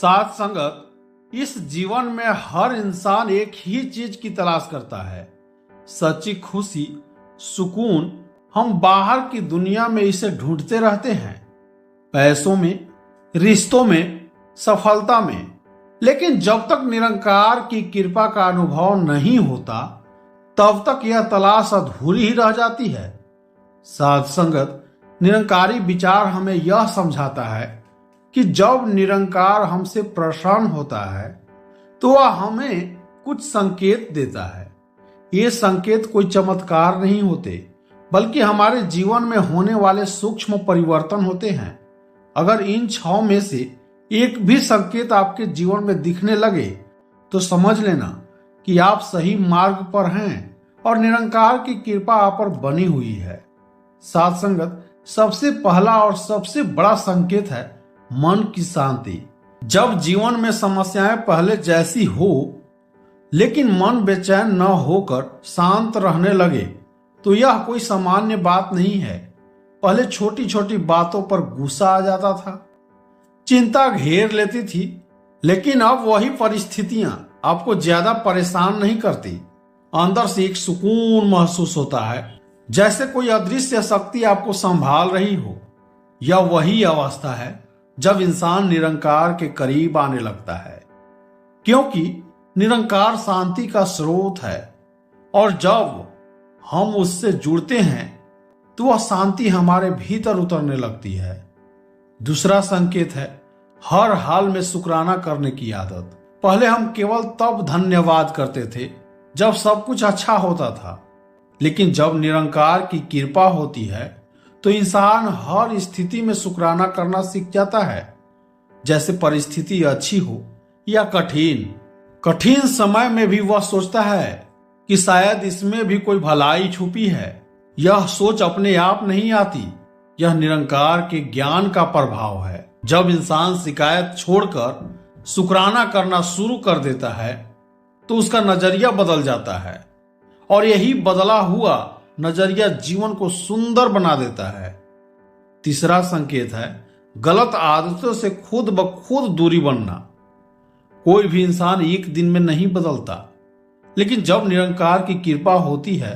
साथ संगत इस जीवन में हर इंसान एक ही चीज की तलाश करता है, सच्ची खुशी, सुकून। हम बाहर की दुनिया में इसे ढूंढते रहते हैं, पैसों में, रिश्तों में, सफलता में। लेकिन जब तक निरंकार की कृपा का अनुभव नहीं होता तब तक यह तलाश अधूरी ही रह जाती है। साध संगत, निरंकारी विचार हमें यह समझाता है कि जब निरंकार हमसे प्रसन्न होता है तो वह हमें कुछ संकेत देता है। ये संकेत कोई चमत्कार नहीं होते, बल्कि हमारे जीवन में होने वाले सूक्ष्म परिवर्तन होते हैं। अगर इन 6 में से एक भी संकेत आपके जीवन में दिखने लगे तो समझ लेना कि आप सही मार्ग पर हैं और निरंकार की कृपा आप पर बनी हुई है। साथ संगत, सबसे पहला और सबसे बड़ा संकेत है मन की शांति। जब जीवन में समस्याएं पहले जैसी हो लेकिन मन बेचैन न होकर शांत रहने लगे तो यह कोई सामान्य बात नहीं है। पहले छोटी छोटी बातों पर गुस्सा आ जाता था, चिंता घेर लेती थी, लेकिन अब वही परिस्थितियां आपको ज्यादा परेशान नहीं करती। अंदर से एक सुकून महसूस होता है, जैसे कोई अदृश्य शक्ति आपको संभाल रही हो। यह वही अवस्था है जब इंसान निरंकार के करीब आने लगता है, क्योंकि निरंकार शांति का स्रोत है और जब हम उससे जुड़ते हैं तो वह शांति हमारे भीतर उतरने लगती है। दूसरा संकेत है हर हाल में शुक्राना करने की आदत। पहले हम केवल तब धन्यवाद करते थे जब सब कुछ अच्छा होता था, लेकिन जब निरंकार की कृपा होती है तो इंसान हर स्थिति में शुक्राना करना सीख जाता है। जैसे परिस्थिति अच्छी हो या कठिन समय में भी वह सोचता है कि शायद इसमें भी कोई भलाई छुपी है। यह सोच अपने आप नहीं आती, यह निरंकार के ज्ञान का प्रभाव है। जब इंसान शिकायत छोड़कर शुक्राना करना शुरू कर देता है तो उसका नजरिया बदल जाता है और यही बदला हुआ नजरिया जीवन को सुंदर बना देता है। तीसरा संकेत है गलत आदतों से खुद ब खुद दूरी बनना। कोई भी इंसान एक दिन में नहीं बदलता, लेकिन जब निरंकार की कृपा होती है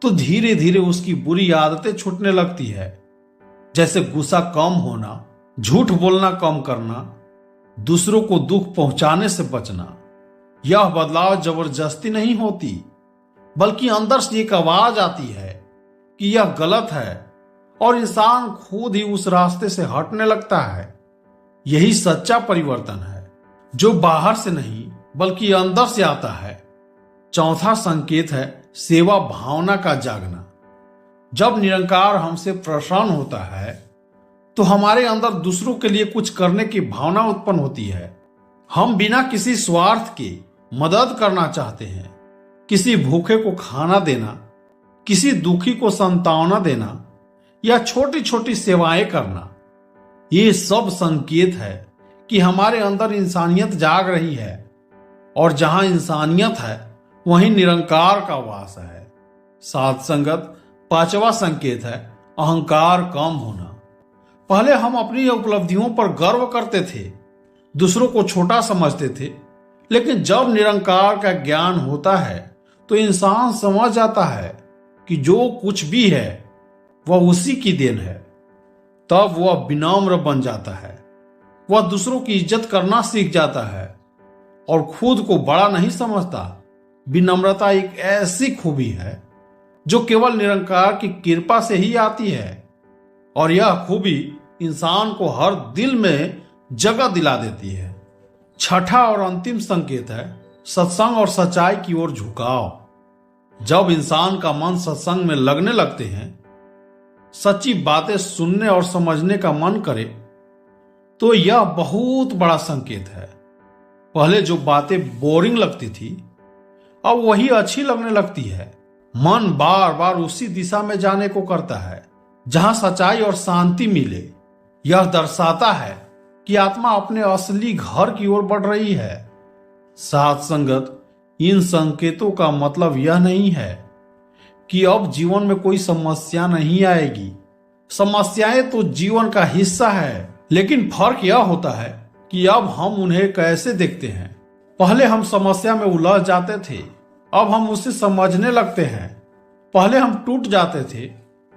तो धीरे धीरे उसकी बुरी आदतें छूटने लगती है। जैसे गुस्सा कम होना, झूठ बोलना कम करना, दूसरों को दुख पहुंचाने से बचना। यह बदलाव जबरदस्ती नहीं होती, बल्कि अंदर से एक आवाज आती है कि यह गलत है और इंसान खुद ही उस रास्ते से हटने लगता है। यही सच्चा परिवर्तन है जो बाहर से नहीं बल्कि अंदर से आता है। चौथा संकेत है सेवा भावना का जागना। जब निरंकार हमसे प्रसन्न होता है तो हमारे अंदर दूसरों के लिए कुछ करने की भावना उत्पन्न होती है। हम बिना किसी स्वार्थ के मदद करना चाहते हैं। किसी भूखे को खाना देना, किसी दुखी को सांत्वना देना या छोटी छोटी सेवाएं करना, ये सब संकेत है कि हमारे अंदर इंसानियत जाग रही है। और जहां इंसानियत है वहीं निरंकार का वास है। साथ संगत, पांचवा संकेत है अहंकार कम होना। पहले हम अपनी उपलब्धियों पर गर्व करते थे, दूसरों को छोटा समझते थे, लेकिन जब निरंकार का ज्ञान होता है तो इंसान समझ जाता है कि जो कुछ भी है वह उसी की देन है। तब वह विनम्र बन जाता है, वह दूसरों की इज्जत करना सीख जाता है और खुद को बड़ा नहीं समझता। विनम्रता एक ऐसी खूबी है जो केवल निरंकार की कृपा से ही आती है और यह खूबी इंसान को हर दिल में जगह दिला देती है। छठा और अंतिम संकेत है सत्संग और सच्चाई की ओर झुकाव। जब इंसान का मन सत्संग में लगने लगते हैं, सच्ची बातें सुनने और समझने का मन करे, तो यह बहुत बड़ा संकेत है। पहले जो बातें बोरिंग लगती थी अब वही अच्छी लगने लगती है। मन बार बार उसी दिशा में जाने को करता है जहां सच्चाई और शांति मिले। यह दर्शाता है कि आत्मा अपने असली घर की ओर बढ़ रही है। साथ संगत, इन संकेतों का मतलब यह नहीं है कि अब जीवन में कोई समस्या नहीं आएगी। समस्याएं तो जीवन का हिस्सा है, लेकिन फर्क यह होता है कि अब हम उन्हें कैसे देखते हैं। पहले हम समस्या में उलझ जाते थे, अब हम उसे समझने लगते हैं। पहले हम टूट जाते थे,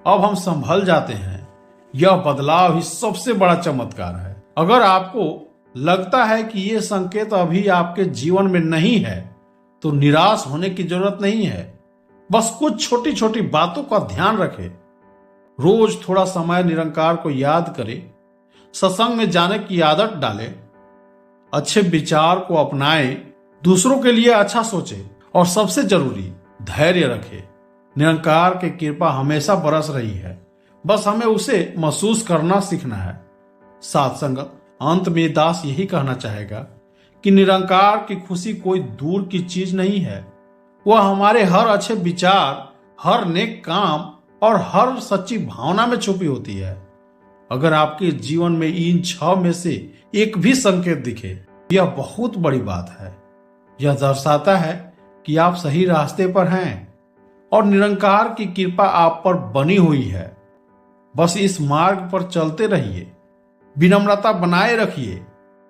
अब हम संभल जाते हैं। यह बदलाव ही सबसे बड़ा चमत्कार है। अगर आपको लगता है कि ये संकेत अभी आपके जीवन में नहीं है तो निराश होने की जरूरत नहीं है। बस कुछ छोटी छोटी बातों का ध्यान रखें। रोज थोड़ा समय निरंकार को याद करें, सत्संग में जाने की आदत डालें, अच्छे विचार को अपनाएं, दूसरों के लिए अच्छा सोचें और सबसे जरूरी धैर्य रखें। निरंकार की कृपा हमेशा बरस रही है, बस हमें उसे महसूस करना सीखना है। साथ संगत, अंत में दास यही कहना चाहेगा कि निरंकार की खुशी कोई दूर की चीज नहीं है। वह हमारे हर अच्छे विचार, हर नेक काम और हर सच्ची भावना में छुपी होती है। अगर आपके जीवन में इन 6 में से एक भी संकेत दिखे, यह बहुत बड़ी बात है। यह दर्शाता है कि आप सही रास्ते पर हैं और निरंकार की कृपा आप पर बनी हुई है। बस इस मार्ग पर चलते रहिए, विनम्रता बनाए रखिए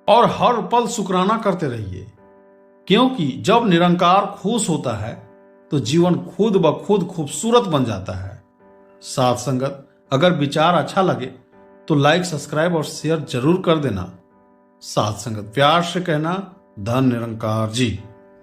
और हर पल शुक्राना करते रहिए, क्योंकि जब निरंकार खुश होता है तो जीवन खुद ब खुद खूबसूरत बन जाता है। साथ संगत, अगर विचार अच्छा लगे तो लाइक, सब्सक्राइब और शेयर जरूर कर देना। साथ संगत, प्यार से कहना, धन निरंकार जी।